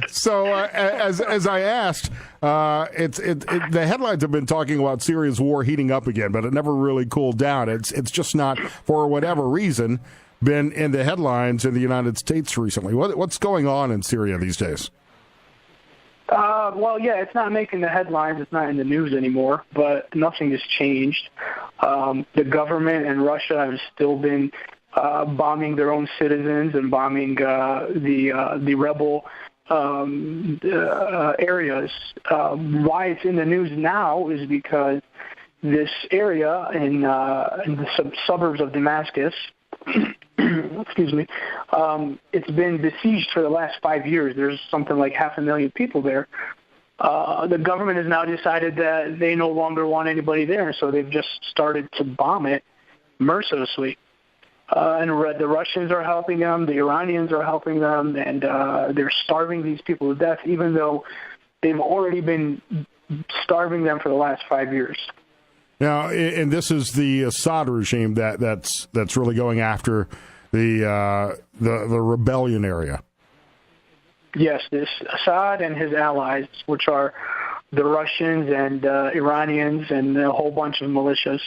So as I asked, the headlines have been talking about Syria's war heating up again, but it never really cooled down. It's just not, for whatever reason, been in the headlines in the United States recently. What's going on in Syria these days? Well, yeah, it's not making the headlines. It's not in the news anymore, but nothing has changed. The government and Russia have still been bombing their own citizens and bombing the rebel areas. Why it's in the news now is because this area in the suburbs of Damascus, excuse me, it's been besieged for the last 5 years. There's something like 500,000 people there. The government has now decided that they no longer want anybody there, so they've just started to bomb it mercilessly. And the Russians are helping them, the Iranians are helping them, and they're starving these people to death, even though they've already been starving them for the last 5 years. Now, and this is the Assad regime that's really going after the rebellion area. Yes, this Assad and his allies, which are the Russians and Iranians and a whole bunch of militias.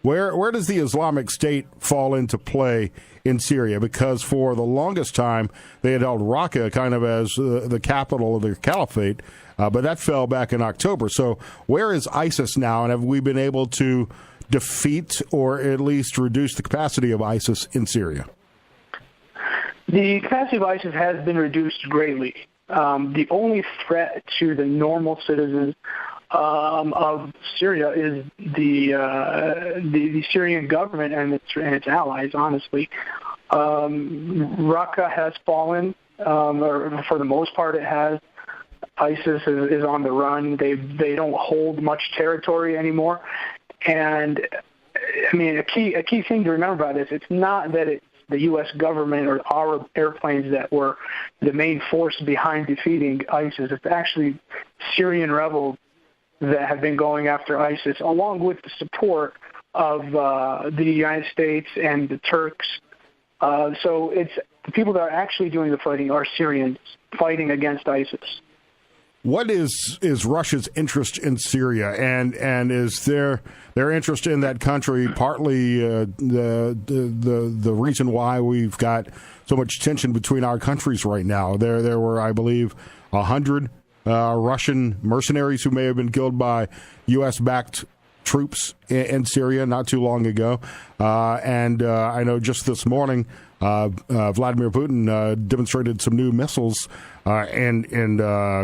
Where does the Islamic State fall into play in Syria? Because for the longest time, they had held Raqqa kind of as the capital of the caliphate, but that fell back in October. So where is ISIS now, and have we been able to defeat or at least reduce the capacity of ISIS in Syria? The capacity of ISIS has been reduced greatly. The only threat to the normal citizens of Syria is the Syrian government and its allies, honestly. Raqqa has fallen, or for the most part it has. ISIS is on the run. They don't hold much territory anymore. And, I mean, a key thing to remember about this, it's not that it's the U.S. government or our airplanes that were the main force behind defeating ISIS. It's actually Syrian rebels that have been going after ISIS, along with the support of the United States and the Turks. So it's the people that are actually doing the fighting are Syrians fighting against ISIS. What is Russia's interest in Syria, and is their interest in that country partly the reason why we've got so much tension between our countries right now? There were, I believe, 100 Russian mercenaries who may have been killed by U.S.-backed troops in Syria not too long ago. And I know just this morning, Vladimir Putin demonstrated some new missiles and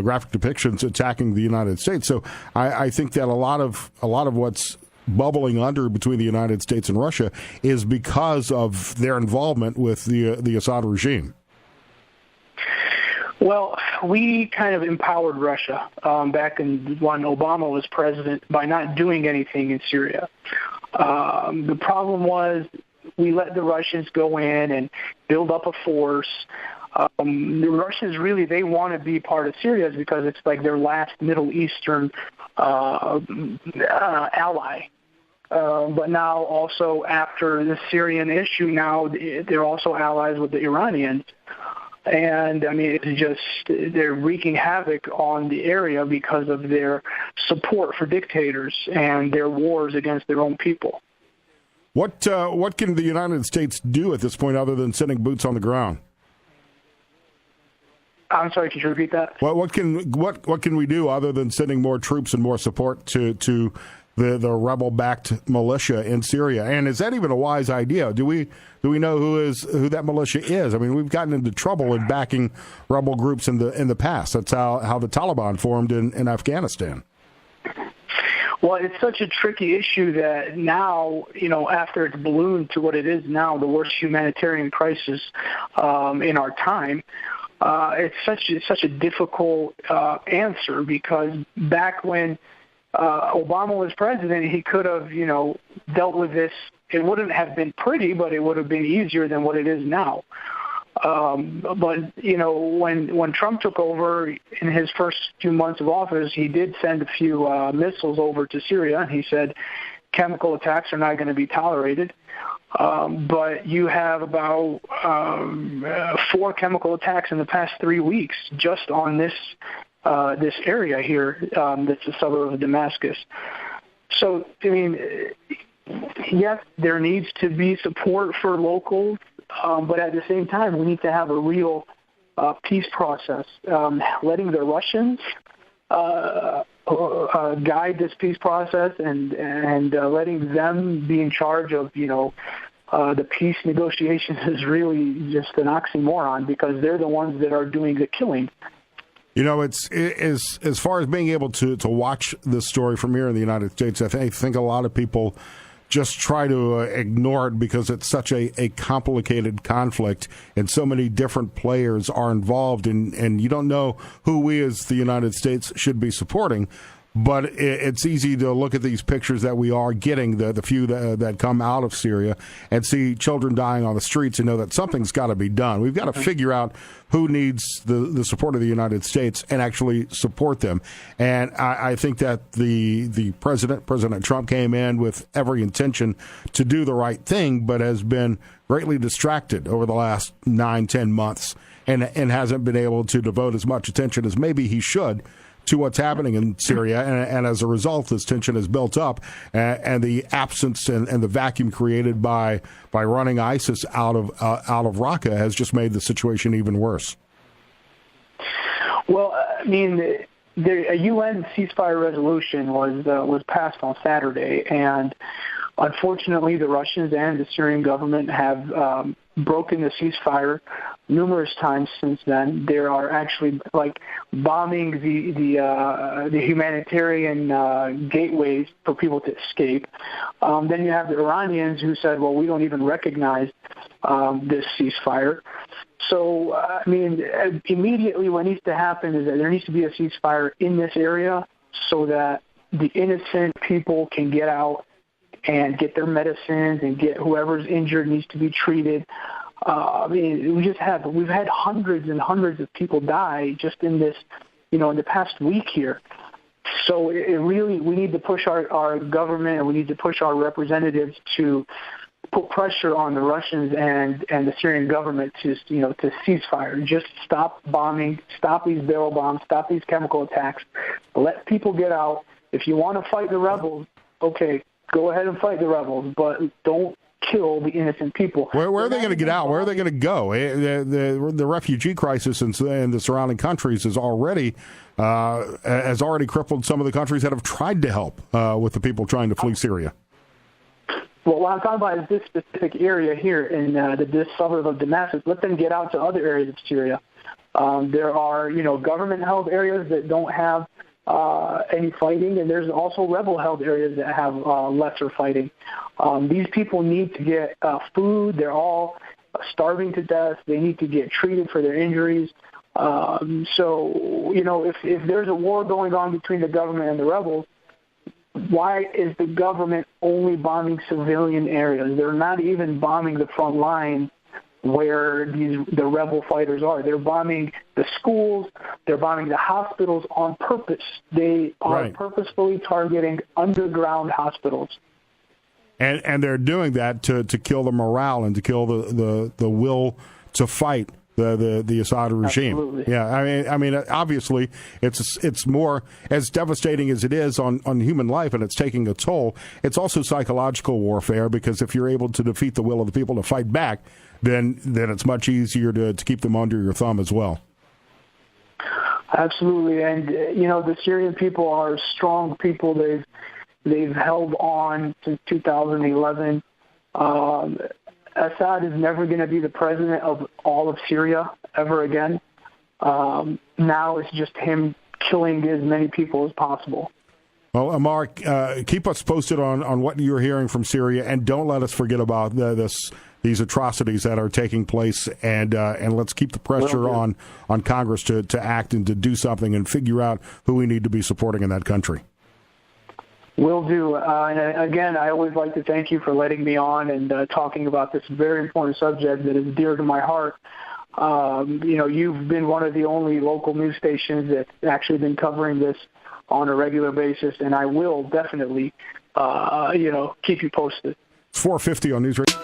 graphic depictions attacking the United States. So I think that a lot of what's bubbling under between the United States and Russia is because of their involvement with the Assad regime. Well, we kind of empowered Russia back when Obama was president by not doing anything in Syria. The problem was we let the Russians go in and build up a force. The Russians really, they want to be part of Syria because it's like their last Middle Eastern ally. But now also after the Syrian issue, now they're also allies with the Iranians. And, I mean, it's just they're wreaking havoc on the area because of their support for dictators and their wars against their own people. What can the United States do at this point other than sending boots on the ground? I'm sorry, could you repeat that? What can we do other than sending more troops and more support to the rebel-backed militia in Syria? And is that even a wise idea? Do we know who that militia is? I mean, we've gotten into trouble in backing rebel groups in the past. That's how the Taliban formed in Afghanistan. Well, it's such a tricky issue that now, after it's ballooned to what it is now, the worst humanitarian crisis in our time, it's such a difficult answer because back when Obama was president, he could have, dealt with this. It wouldn't have been pretty, but it would have been easier than what it is now. But when Trump took over in his first few months of office, he did send a few missiles over to Syria, and he said chemical attacks are not going to be tolerated. But you have about 4 chemical attacks in the past 3 weeks just on this area here that's a suburb of Damascus. So, I mean, yes, there needs to be support for locals, but at the same time, we need to have a real peace process, letting the Russians guide this peace process and letting them be in charge of, the peace negotiations is really just an oxymoron because they're the ones that are doing the killing. It's as far as being able to watch this story from here in the United States, I think a lot of people just try to ignore it because it's such a complicated conflict and so many different players are involved, and you don't know who we as the United States should be supporting. But it's easy to look at these pictures that we are getting, the few that come out of Syria, and see children dying on the streets and know that something's got to be done. We've got to figure out who needs the support of the United States and actually support them. And I think that the President Trump, came in with every intention to do the right thing, but has been greatly distracted over the last 9-10 months and hasn't been able to devote as much attention as maybe he should to what's happening in Syria, and as a result, this tension has built up, and the absence and the vacuum created by running ISIS out of Raqqa has just made the situation even worse. Well, I mean, a UN ceasefire resolution was passed on Saturday, and unfortunately, the Russians and the Syrian government have broken the ceasefire numerous times since then. There are actually bombing the humanitarian gateways for people to escape. Then you have the Iranians who said, well, we don't even recognize this ceasefire. So, I mean, immediately what needs to happen is that there needs to be a ceasefire in this area so that the innocent people can get out and get their medicines and get whoever's injured needs to be treated. I mean, we've had hundreds and hundreds of people die just in this, in the past week here. So we need to push our government and we need to push our representatives to put pressure on the Russians and the Syrian government to cease fire. Just stop bombing, stop these barrel bombs, stop these chemical attacks. Let people get out. If you want to fight the rebels, okay, go ahead and fight the rebels, but don't kill the innocent people. Where are they going to get out? Where are they going to go? The refugee crisis in the surrounding countries has already crippled some of the countries that have tried to help with the people trying to flee Syria. Well, what I'm talking about is this specific area here in this suburb of Damascus. Let them get out to other areas of Syria. There are, government-held areas that don't have any fighting, and there's also rebel-held areas that have lesser fighting. These people need to get food. They're all starving to death. They need to get treated for their injuries. So, if there's a war going on between the government and the rebels, why is the government only bombing civilian areas? They're not even bombing the front line where the rebel fighters are. They're bombing the schools. They're bombing the hospitals on purpose. They are purposefully targeting underground hospitals. And they're doing that to kill the morale and to kill the will to fight the Assad regime. Absolutely. Yeah, I mean, obviously, it's more as devastating as it is on human life, and it's taking a toll. It's also psychological warfare because if you're able to defeat the will of the people to fight back, then it's much easier to keep them under your thumb as well. Absolutely, and the Syrian people are strong people. They've held on since 2011. Assad is never going to be the president of all of Syria ever again. Now it's just him killing as many people as possible. Well, Ammar, keep us posted on what you're hearing from Syria, and don't let us forget about these atrocities that are taking place, and let's keep the pressure on Congress to act and to do something and figure out who we need to be supporting in that country. Will do. And again, I always like to thank you for letting me on and talking about this very important subject that is dear to my heart. You've been one of the only local news stations that's actually been covering this on a regular basis, and I will definitely, keep you posted. It's 4:50 on News Radio.